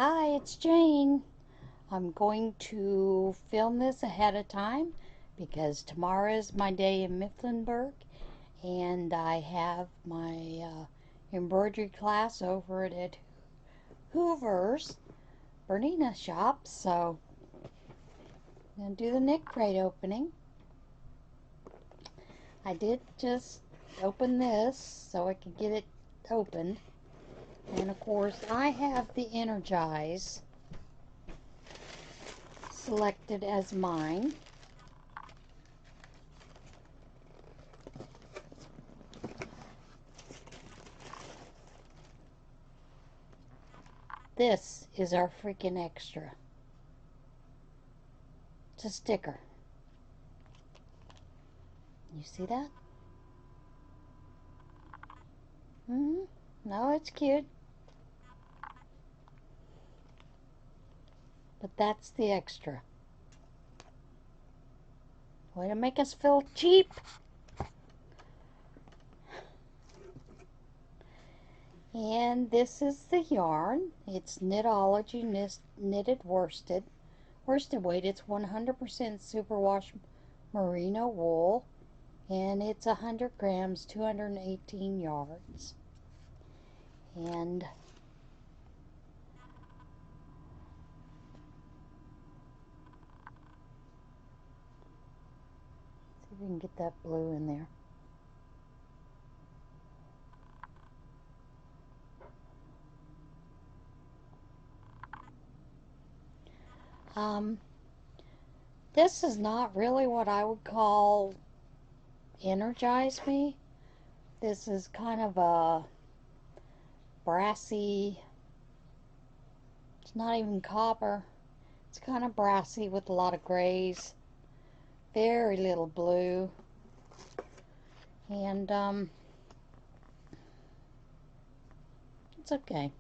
Hi, it's Jane. I'm going to film this ahead of time because tomorrow is my day in Mifflinburg and I have my embroidery class over at Hoover's Bernina shop, so I'm going to do the Knitcrate opening. I did just open this so I could get it open, and of course I have the Energize selected as mine. This is our freaking extra. It's a sticker. You see that? No, it's cute. But that's the extra. Way to make us feel cheap. And this is the yarn. It's Knitology knitted worsted. Worsted weight, it's 100% superwash merino wool. And it's 100 grams, 218 yards. And see if we can get that blue in there. This is not really what I would call Energize Me. This is kind of a brassy, it's not even copper, it's kind of brassy with a lot of grays, very little blue, and it's okay.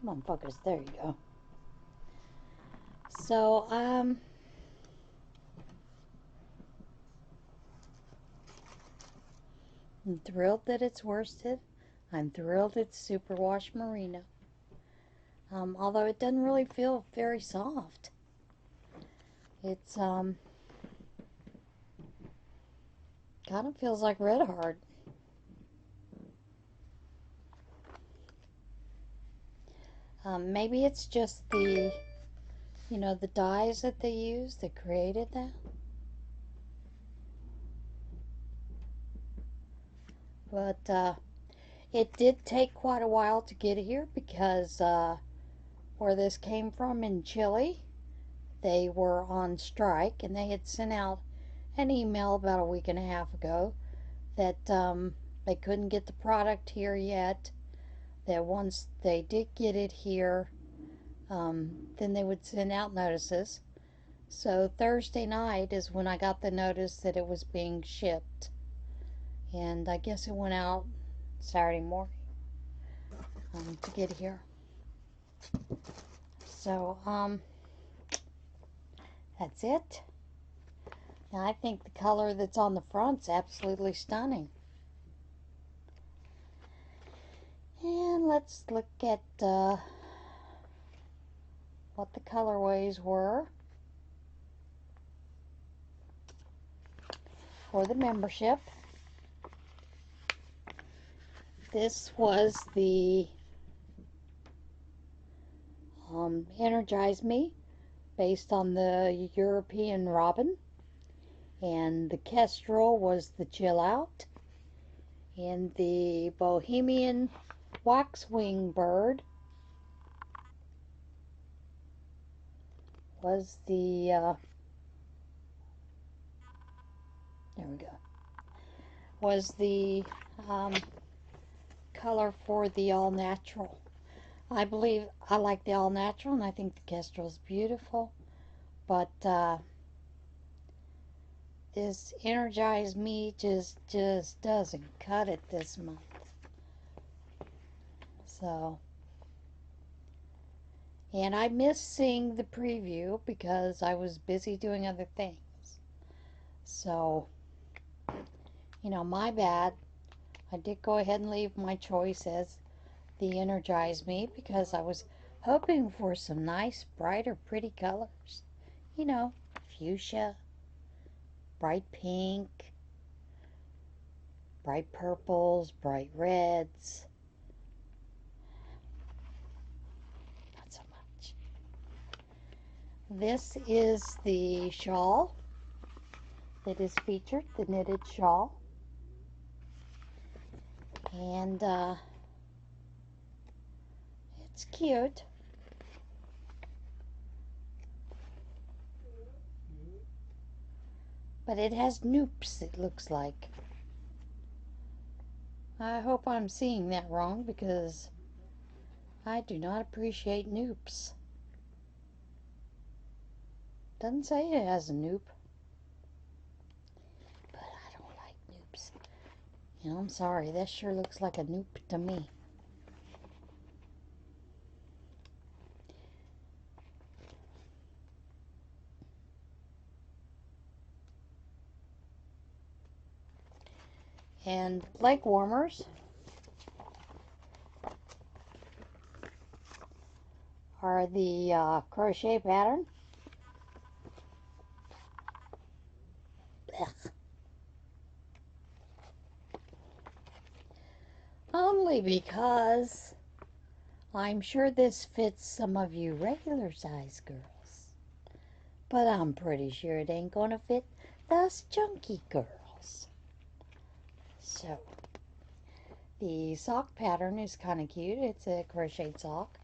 Come on, focus, there you go. So I'm thrilled that it's worsted. I'm thrilled it's superwash merino. Although it doesn't really feel very soft. It's kind of feels like red heart. Maybe it's just the, the dyes that they use that created that. But it did take quite a while to get here because where this came from in Chile, they were on strike and they had sent out an email about a week and a half ago that they couldn't get the product here yet, that once they did get it here, then they would send out notices. So Thursday night is when I got the notice that it was being shipped, and I guess it went out Saturday morning to get here. So that's it. Now I think the color that's on the front's absolutely stunning. And let's look at what the colorways were for the membership. This was the Energize Me, based on the European Robin, and the Kestrel was the Chill Out, and the Bohemian Waxwing Bird was the there we go, was the color for the All Natural. I believe I like the All Natural, and I think the Kestrel is beautiful, but this Energize Me just doesn't cut it this month. So, and I missed seeing the preview because I was busy doing other things. So, you know, my bad. I did go ahead and leave my choice as the Energize Me because I was hoping for some nice, brighter, pretty colors. You know, fuchsia, bright pink, bright purples, bright reds. Not so much. This is the shawl that is featured, the knitted shawl. And it's cute. But it has noops, it looks like. I hope I'm seeing that wrong because I do not appreciate noops. Doesn't say it has a noop. But I don't like noops. You know, I'm sorry, that sure looks like a noop to me. And leg warmers are the crochet pattern. Blech. Only because I'm sure this fits some of you regular size girls. But I'm pretty sure it ain't gonna fit those chunky girls. So, the sock pattern is kind of cute. It's a crocheted sock.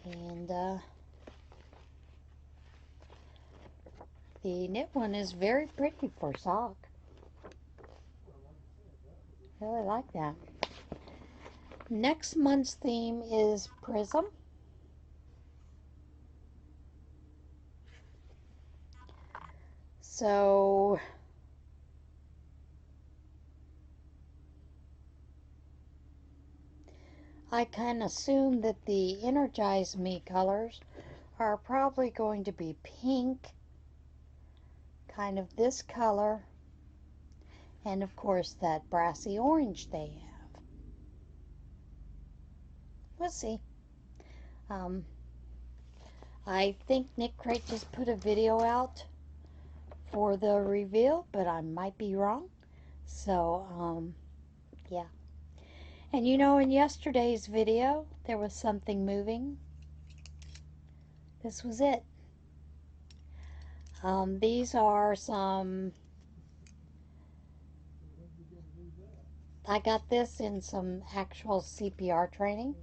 And the knit one is very pretty for sock. Really like that. Next month's theme is Prism. So I kind of assume that the Energize Me colors are probably going to be pink, kind of this color, and of course that brassy orange they have. We'll see. I think Knitcrate just put a video out for the reveal, but I might be wrong. So, yeah. And you know, in yesterday's video, there was something moving. This was it. These are some... I got this in some actual CPR training.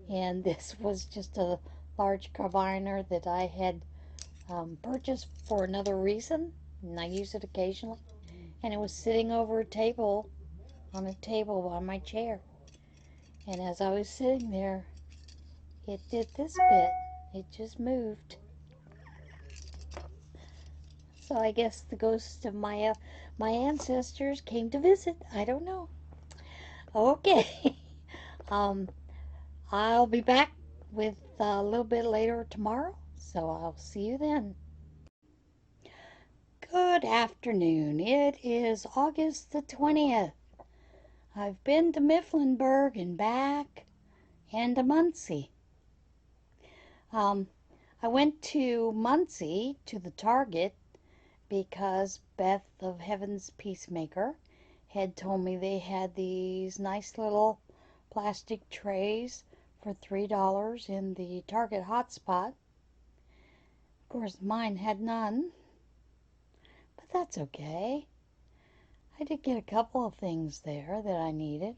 And this was just a large carbiner that I had purchased for another reason. And I use it occasionally. And it was sitting over a table, on a table by my chair. And as I was sitting there, it did this bit. It just moved. So I guess the ghosts of my ancestors came to visit. I don't know. Okay. I'll be back with a little bit later tomorrow. So I'll see you then. Good afternoon. It is August the 20th. I've been to Mifflinburg and back and to Muncie. I went to Muncie to the Target because Beth of Heaven's Peacemaker had told me they had these nice little plastic trays for $3 in the Target hotspot. Of course, mine had none, but that's okay. I did get a couple of things there that I needed.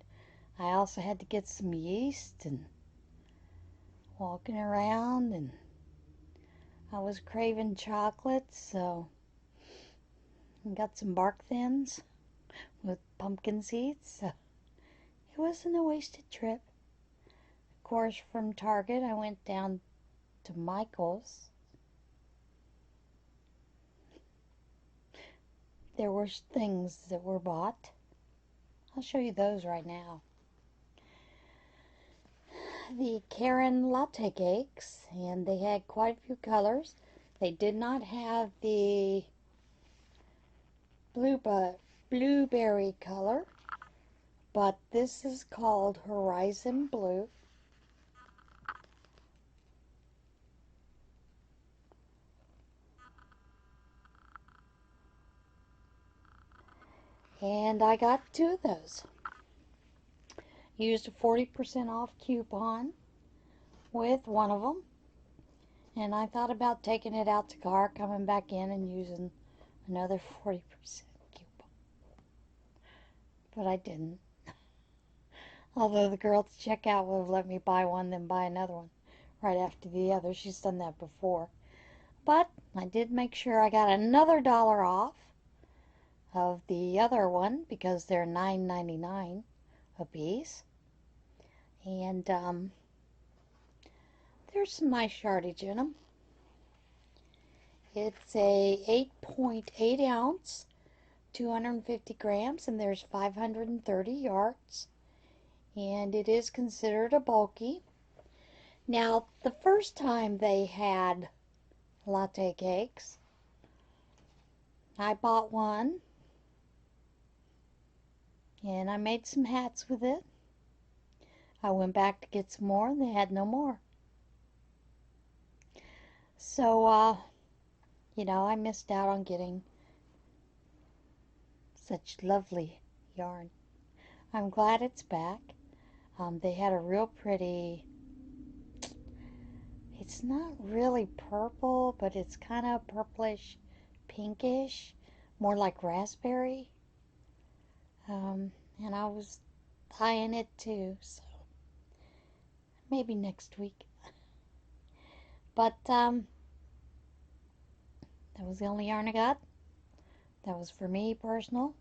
I also had to get some yeast and walking around, and I was craving chocolate, so I got some bark thins with pumpkin seeds. So it wasn't a wasted trip. Of course, from Target, I went down to Michael's. There were things that were bought. I'll show you those right now. The Karen latte cakes, and they had quite a few colors. They did not have the blueberry color, but this is called Horizon Blue. And I got two of those. Used a 40% off coupon with one of them. And I thought about taking it out to car, coming back in and using another 40% coupon. But I didn't. Although the girl at the checkout would have let me buy one, then buy another one right after the other. She's done that before. But I did make sure I got another $1 off of the other one because they're $9.99 a piece. And there's some nice yardage in them. It's a 8.8 ounce, 250 grams, and there's 530 yards. And it is considered a bulky. Now, the first time they had latte cakes, I bought one. And I made some hats with it. I went back to get some more, and they had no more. So, you know, I missed out on getting such lovely yarn. I'm glad it's back. They had a real pretty, it's not really purple, but it's kind of purplish, pinkish, more like raspberry. And I was eyeing it too, so maybe next week. But that was the only yarn I got. That was for me, personal.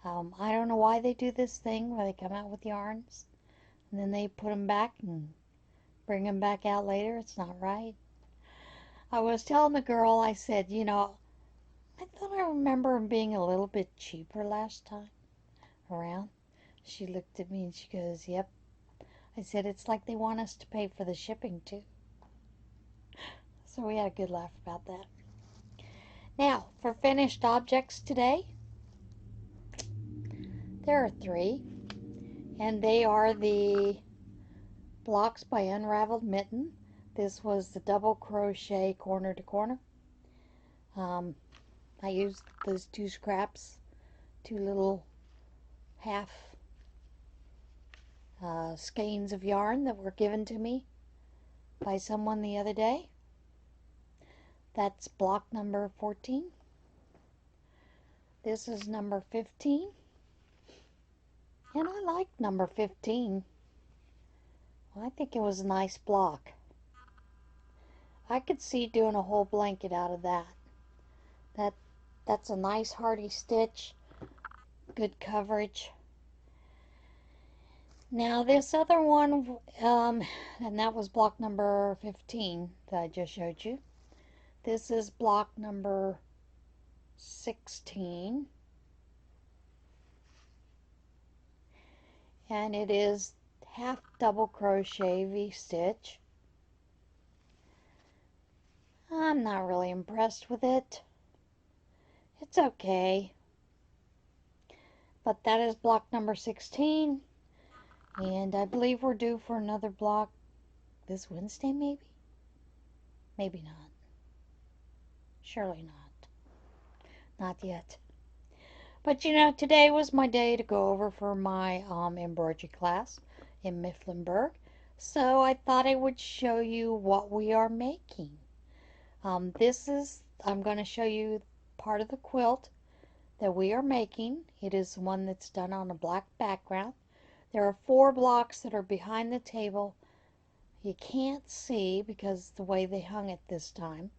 I don't know why they do this thing where they come out with yarns and then they put them back and bring them back out later. It's not right. I was telling the girl, I said, you know, I thought I remember them being a little bit cheaper last time around. She looked at me and she goes, yep. I said, it's like they want us to pay for the shipping too. So we had a good laugh about that. Now, for finished objects today, there are 3. And they are the blocks by Unraveled Mitten. This was the double crochet corner to corner. I used those 2 scraps, 2 little half skeins of yarn that were given to me by someone the other day. That's block number 14. This is number 15. And I like number 15. I think it was a nice block. I could see doing a whole blanket out of that. That's a nice hardy stitch, good coverage. Now this other one, and that was block number 15 that I just showed you. This is block number 16. And it is half double crochet V-stitch. I'm not really impressed with it. It's okay. But that is block number 16. And I believe we're due for another block this Wednesday, maybe? Maybe not. Surely not. Not yet. But you know, today was my day to go over for my embroidery class in Mifflinburg. So I thought I would show you what we are making. I'm going to show you part of the quilt that we are making. It is one that's done on a black background. There are 4 blocks that are behind the table. You can't see because the way they hung it this time.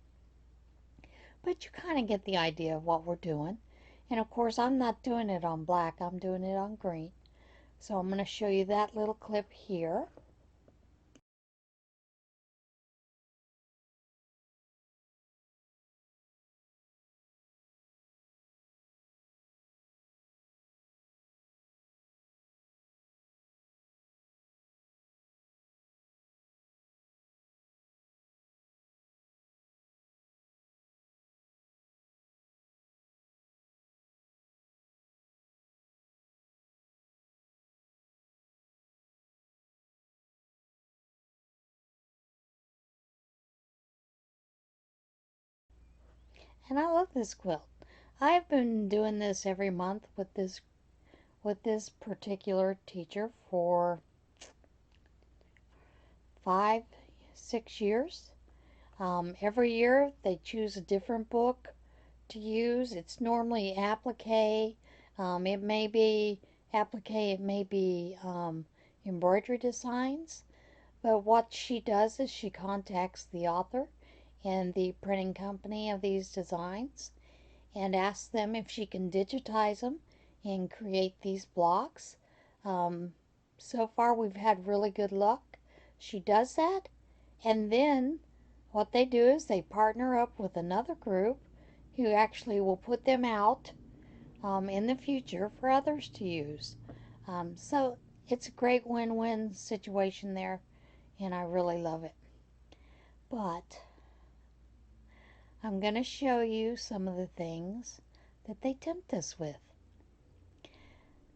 But you kind of get the idea of what we're doing. And of course I'm not doing it on black, I'm doing it on green. So I'm going to show you that little clip here. And I love this quilt. I've been doing this every month with this particular teacher for 5, 6 years. Every year they choose a different book to use. It's normally applique. It may be applique, it may be embroidery designs. But what she does is she contacts the author and the printing company of these designs and asks them if she can digitize them and create these blocks. Um, so far, we've had really good luck. She does that, and then what they do is they partner up with another group who actually will put them out in the future for others to use. So it's a great win-win situation there, and I really love it. But I'm going to show you some of the things that they tempt us with.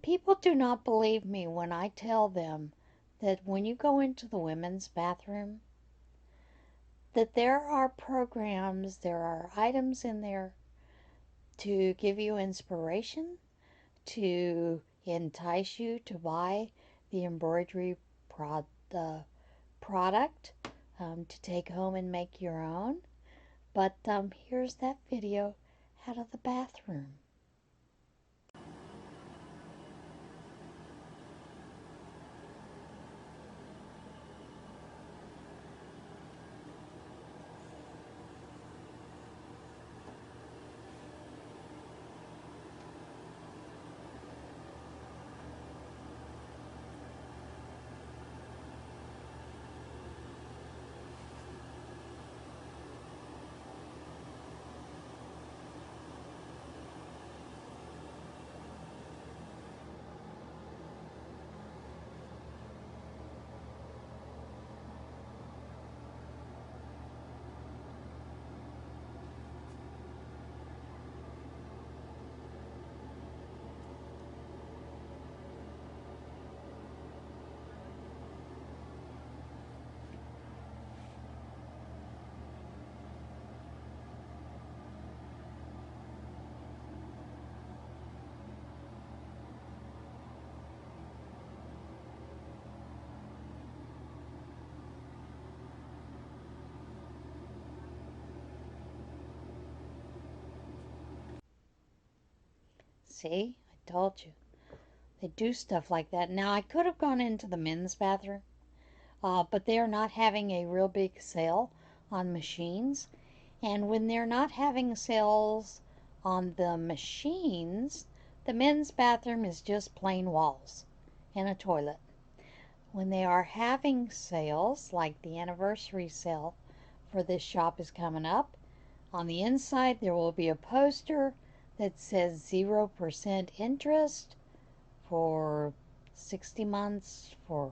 People do not believe me when I tell them that when you go into the women's bathroom, that there are programs, there are items in there to give you inspiration, to entice you to buy the embroidery product to take home and make your own. But here's that video out of the bathroom. See, I told you. They do stuff like that. Now, I could have gone into the men's bathroom, but they are not having a real big sale on machines. And when they're not having sales on the machines, the men's bathroom is just plain walls and a toilet. When they are having sales, like the anniversary sale for this shop is coming up, on the inside there will be a poster that says 0% interest for 60 months, for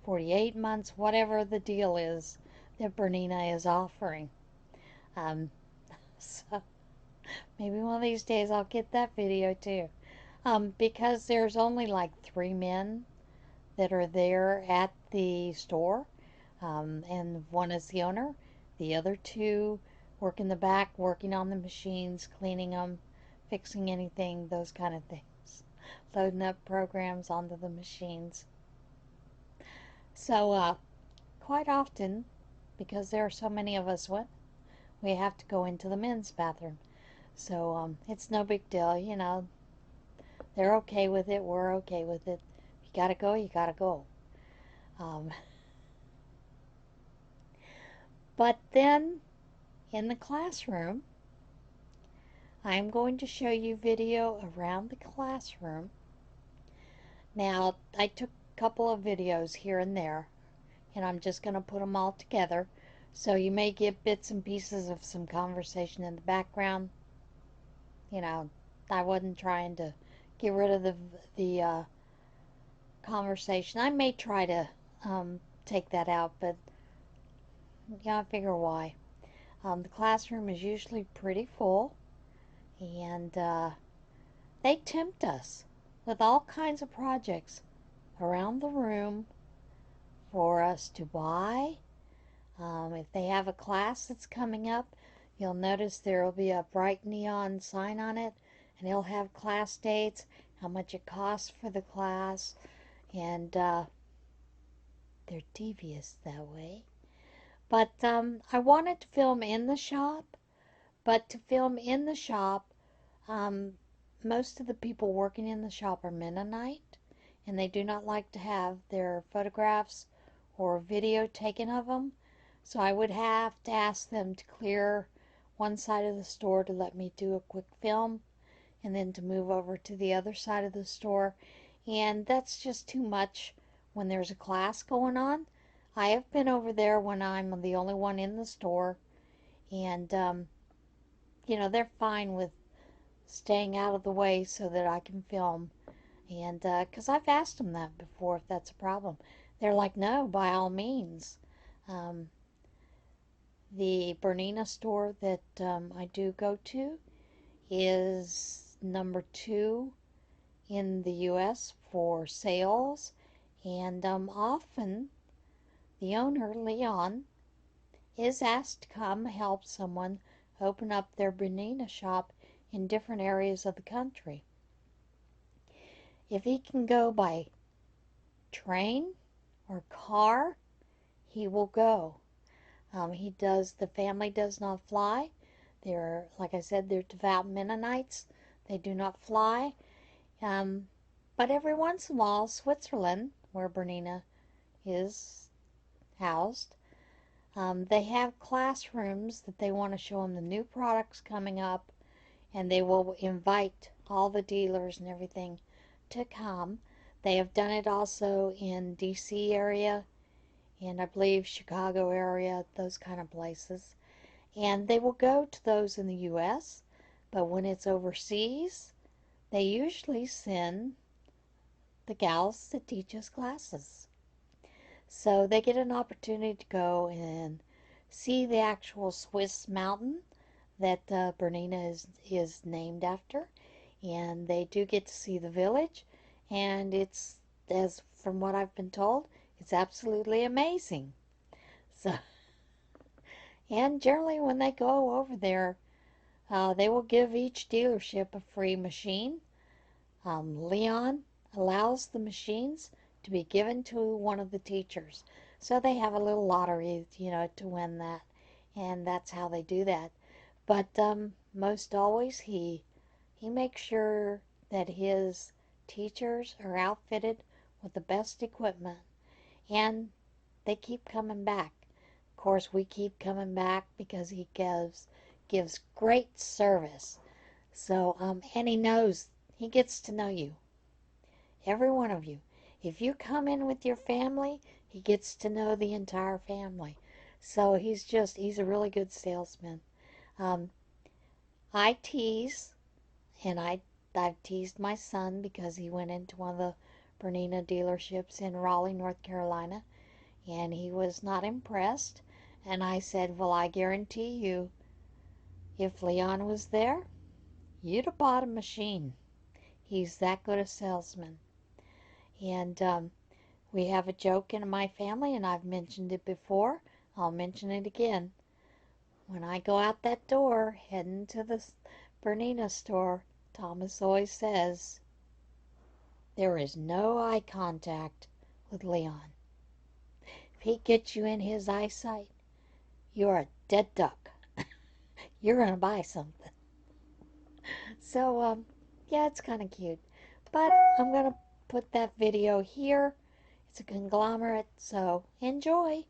48 months, whatever the deal is that Bernina is offering. So maybe one of these days I'll get that video too. Because there's only like 3 men that are there at the store, and one is the owner. The other 2 work in the back, working on the machines, cleaning them, fixing anything, those kind of things. Loading up programs onto the machines. So, quite often, because there are so many of us, we have to go into the men's bathroom. So, it's no big deal, you know. They're okay with it. We're okay with it. You gotta go, you gotta go. But then, in the classroom, I'm going to show you video around the classroom. Now, I took a couple of videos here and there, and I'm just going to put them all together. So you may get bits and pieces of some conversation in the background. You know, I wasn't trying to get rid of the conversation. I may try to take that out, but yeah, I figure why. The classroom is usually pretty full, and they tempt us with all kinds of projects around the room for us to buy. If they have a class that's coming up, You'll notice there will be a bright neon sign on it, and it'll have class dates, how much it costs for the class, and they're devious that way. But I wanted to film in the shop, but to film in the shop, um, most of the people working in the shop are Mennonite, and they do not like to have their photographs or video taken of them. So I would have to ask them to clear one side of the store to let me do a quick film, and then to move over to the other side of the store. And that's just too much when there's a class going on. I have been over there when I'm the only one in the store, and they're fine with staying out of the way so that I can film. And because I've asked them that before, if that's a problem, they're like, no, by all means. The Bernina store that I do go to is number 2 in the U.S. for sales, and often the owner, Leon, is asked to come help someone open up their Bernina shop in different areas of the country. If he can go by train or car, he will go. The family does not fly. They're, like I said, they're devout Mennonites. They do not fly. But every once in a while, Switzerland, where Bernina is housed, they have classrooms that they want to show them the new products coming up, and they will invite all the dealers and everything to come. They have done it also in DC area, and I believe Chicago area, those kind of places. And they will go to those in the U.S., but when it's overseas, they usually send the gals that teach us classes. So they get an opportunity to go and see the actual Swiss mountain that Bernina is named after. And they do get to see the village. And it's, as from what I've been told, it's absolutely amazing. So, and generally when they go over there, they will give each dealership a free machine. Leon allows the machines to be given to one of the teachers. So they have a little lottery, to win that. And that's how they do that. But most always he makes sure that his teachers are outfitted with the best equipment. And they keep coming back. Of course, we keep coming back because he gives great service. So, and he gets to know you. Every one of you. If you come in with your family, he gets to know the entire family. So he's a really good salesman. I tease, and I've teased my son because he went into one of the Bernina dealerships in Raleigh, North Carolina, and he was not impressed. And I said, well, I guarantee you, if Leon was there, you'd have bought a machine. He's that good a salesman. And we have a joke in my family, and I've mentioned it before. I'll mention it again. When I go out that door, heading to the Bernina store, Thomas always says, there is no eye contact with Leon. If he gets you in his eyesight, you're a dead duck. You're going to buy something. So, yeah, it's kind of cute. But I'm going to put that video here. It's a conglomerate, so enjoy.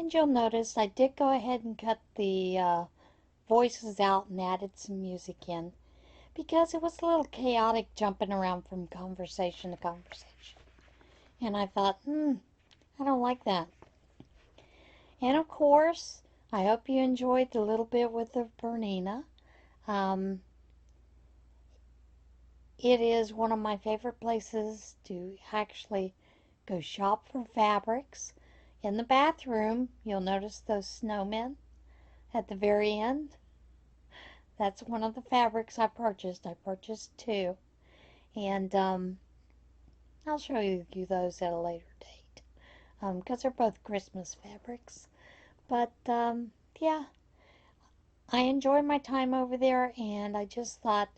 And you'll notice I did go ahead and cut the voices out and added some music in because it was a little chaotic jumping around from conversation to conversation. And I thought, I don't like that. And of course, I hope you enjoyed the little bit with the Bernina. It is one of my favorite places to actually go shop for fabrics. In the bathroom, you'll notice those snowmen at the very end. That's one of the fabrics I purchased. I purchased two. And I'll show you those at a later date. Because they're both Christmas fabrics. But, yeah. I enjoy my time over there, and I just thought,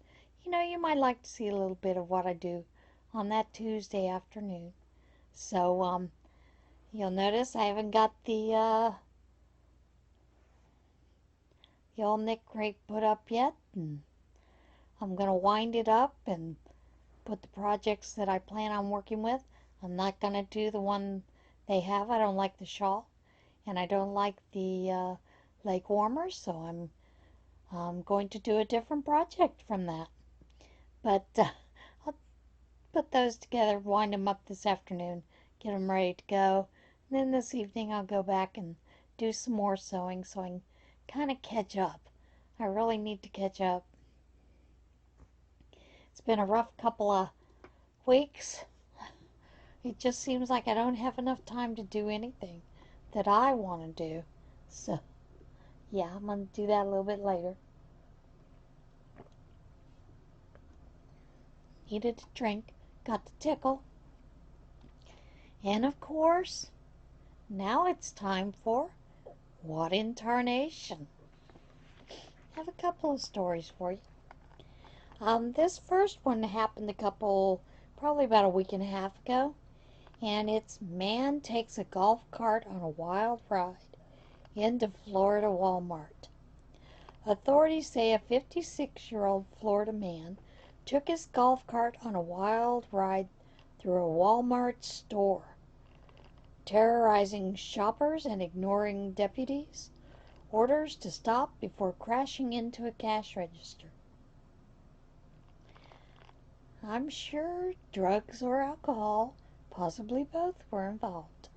you might like to see a little bit of what I do on that Tuesday afternoon. So, you'll notice I haven't got the old Knitcrate put up yet, and I'm going to wind it up and put the projects that I plan on working with. I'm not going to do the one they have. I don't like the shawl, and I don't like the leg warmers, so I'm going to do a different project from that. But I'll put those together, wind them up this afternoon, get them ready to go. And then this evening I'll go back and do some more sewing so I can kind of catch up. I really need to catch up. It's been a rough couple of weeks. It just seems like I don't have enough time to do anything that I want to do. So, yeah, I'm going to do that a little bit later. Needed a drink, got the tickle. And of course, now it's time for What in Tarnation? I have a couple of stories for you. This first one happened probably about a week and a half ago. And it's man takes a golf cart on a wild ride into Florida Walmart. Authorities say a 56-year-old Florida man took his golf cart on a wild ride through a Walmart store, terrorizing shoppers and ignoring deputies' orders to stop before crashing into a cash register. I'm sure drugs or alcohol, possibly both, were involved.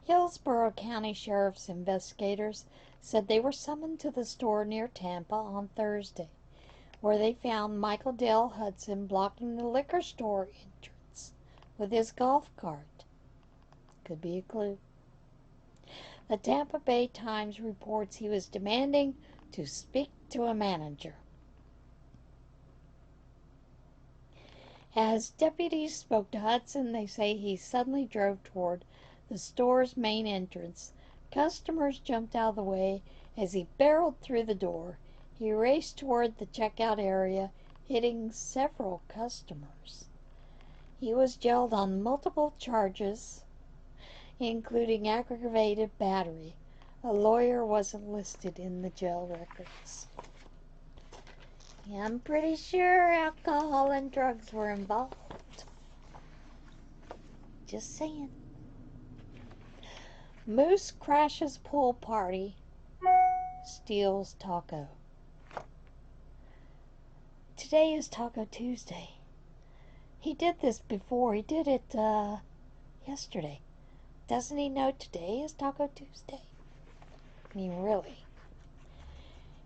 Hillsborough County Sheriff's investigators said they were summoned to the store near Tampa on Thursday, where they found Michael Dale Hudson blocking the liquor store entrance with his golf cart. Could be a clue. The Tampa Bay Times reports he was demanding to speak to a manager. As deputies spoke to Hudson, they say he suddenly drove toward the store's main entrance. Customers jumped out of the way as he barreled through the door. He raced toward the checkout area, hitting several customers. He was jailed on multiple charges, including aggravated battery. A lawyer wasn't listed in the jail records. Yeah, I'm pretty sure alcohol and drugs were involved. Just saying. Moose crashes pool party, steals taco. Today is Taco Tuesday. He did this before. He did it yesterday. Doesn't he know today is Taco Tuesday? I mean, really.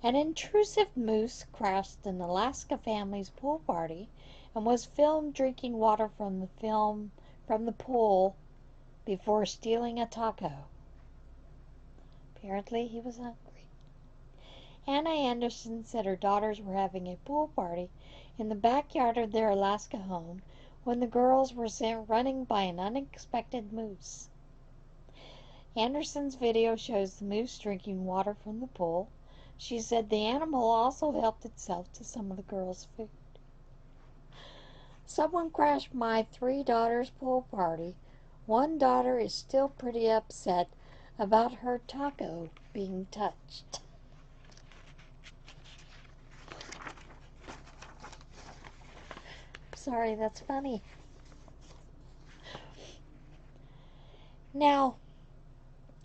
An intrusive moose crashed an Alaska family's pool party and was filmed drinking water from the pool before stealing a taco. Apparently he was hungry. Anna Anderson said her daughters were having a pool party in the backyard of their Alaska home when the girls were sent running by an unexpected moose. Anderson's video shows the moose drinking water from the pool. She said the animal also helped itself to some of the girls' food. Someone crashed my 3 daughters' pool party. One daughter is still pretty upset about her taco being touched. Sorry, that's funny. Now,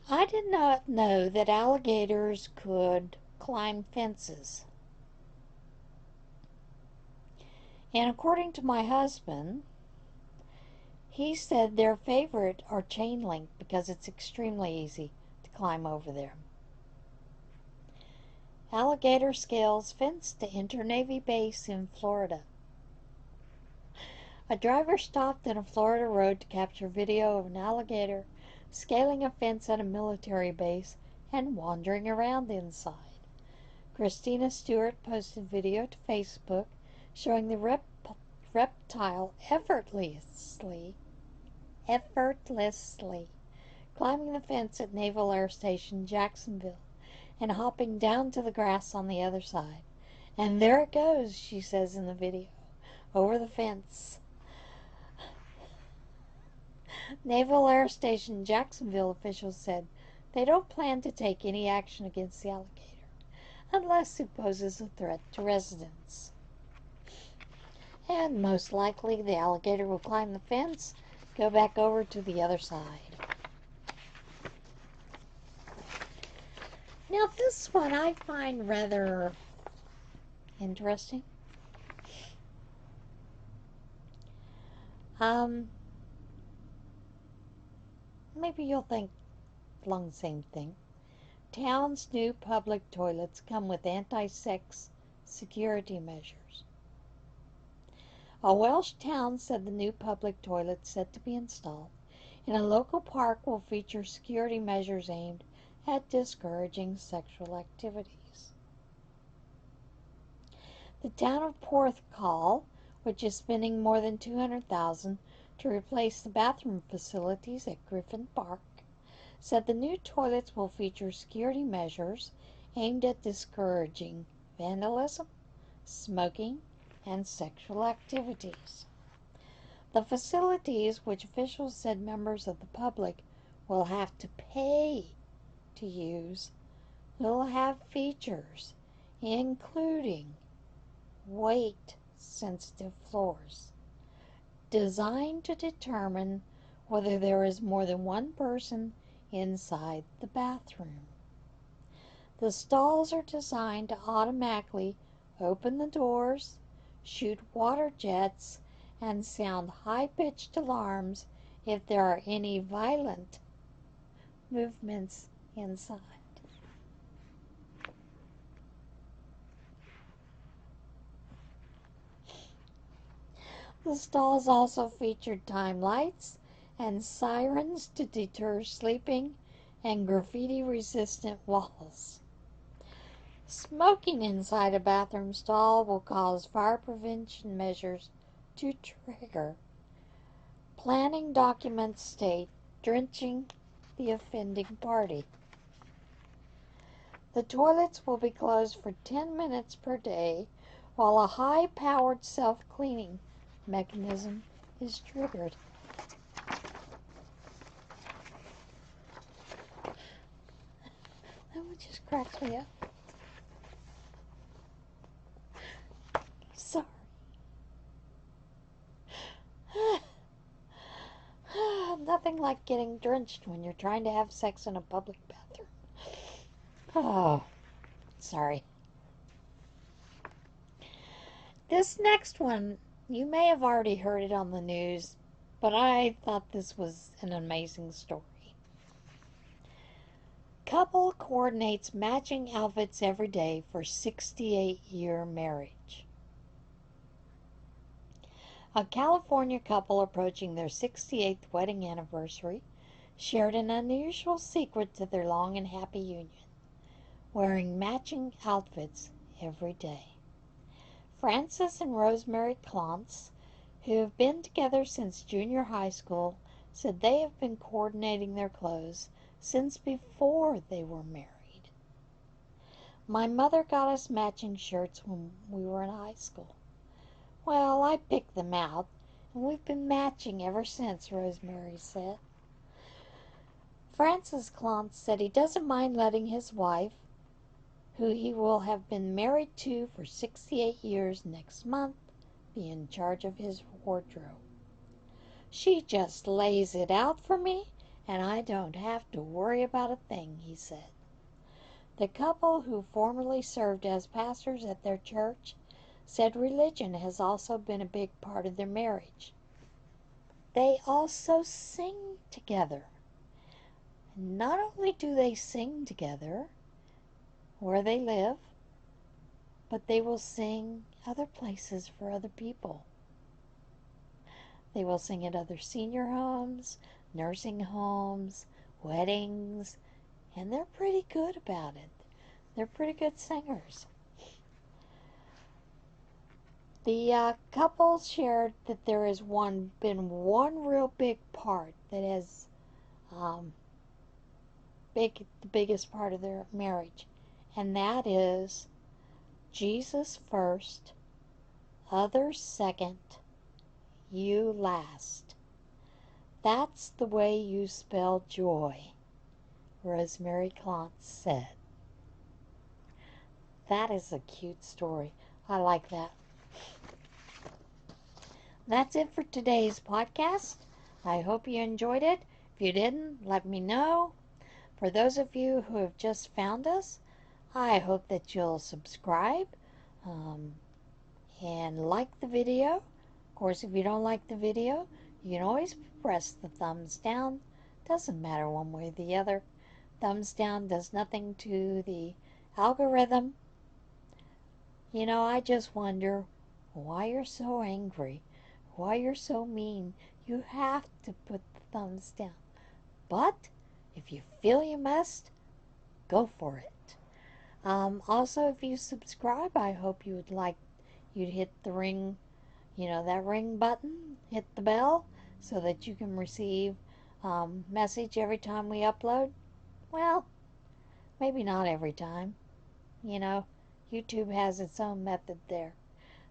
I did not know that alligators could climb fences. And according to my husband, he said their favorite are chain link because it's extremely easy to climb over there. Alligator scales fence to enter Navy base in Florida. A driver stopped in a Florida road to capture video of an alligator scaling a fence at a military base and wandering around inside. Christina Stewart posted video to Facebook showing the reptile effortlessly climbing the fence at Naval Air Station Jacksonville and hopping down to the grass on the other side. And there it goes, she says in the video, over the fence. Naval Air Station Jacksonville officials said they don't plan to take any action against the alligator unless it poses a threat to residents. And most likely the alligator will climb the fence, go back over to the other side. Now this one I find rather interesting. Maybe you'll think along the same thing. Town's new public toilets come with anti-sex security measures. A Welsh town said the new public toilet set to be installed in a local park will feature security measures aimed at discouraging sexual activities. The town of Porthcawl, which is spending more than $200,000 to replace the bathroom facilities at Griffin Park, said the new toilets will feature security measures aimed at discouraging vandalism, smoking, and sexual activities. The facilities, which officials said members of the public will have to pay to use, will have features including weight-sensitive floors designed to determine whether there is more than one person inside the bathroom. The stalls are designed to automatically open the doors, shoot water jets, and sound high-pitched alarms if there are any violent movements inside. The stalls also featured time lights and sirens to deter sleeping and graffiti-resistant walls. Smoking inside a bathroom stall will cause fire prevention measures to trigger. Planning documents state drenching the offending party. The toilets will be closed for 10 minutes per day while a high-powered self-cleaning mechanism is triggered. That one just cracks me up. Sorry. Nothing like getting drenched when you're trying to have sex in a public bathroom. Oh, sorry. This next one, you may have already heard it on the news, but I thought this was an amazing story. Couple coordinates matching outfits every day for 68-year marriage. A California couple approaching their 68th wedding anniversary shared an unusual secret to their long and happy union, wearing matching outfits every day. Francis and Rosemary Clontz, who have been together since junior high school, said they have been coordinating their clothes since before they were married. My mother got us matching shirts when we were in high school. Well, I picked them out, and we've been matching ever since, Rosemary said. Francis Clontz said he doesn't mind letting his wife, who he will have been married to for 68 years next month, be in charge of his wardrobe. She just lays it out for me, and I don't have to worry about a thing," he said. The couple who formerly served as pastors at their church said religion has also been a big part of their marriage. They also sing together. Not only do they sing together where they live, but they will sing other places for other people. They will sing at other senior homes, nursing homes, weddings, and they're pretty good about it. They're pretty good singers. The couple shared that there has been one real big part that has the biggest part of their marriage, and that is Jesus first, others second, you last. That's the way you spell joy, Rosemary Clontz said. That is a cute story. I like that. That's it for today's podcast. I hope you enjoyed it. If you didn't, let me know. For those of you who have just found us, I hope that you'll subscribe and like the video. Of course, if you don't like the video, you can always press the thumbs down. Doesn't matter one way or the other. Thumbs down does nothing to the algorithm. You know, I just wonder why you're so angry, why you're so mean. You have to put the thumbs down. But if you feel you must, go for it. Also, if you subscribe, I hope you'd hit the ring, that ring button, hit the bell, so that you can receive message every time we upload. Well, maybe not every time. YouTube has its own method there.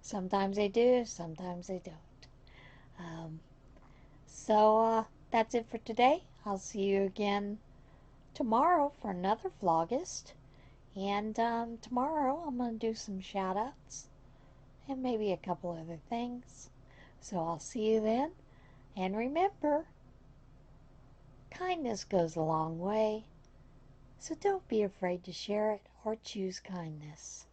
Sometimes they do, sometimes they don't. So that's it for today. I'll see you again tomorrow for another vlogist. And tomorrow I'm going to do some shout outs and maybe a couple other things. So I'll see you then. And remember, kindness goes a long way. So don't be afraid to share it or choose kindness.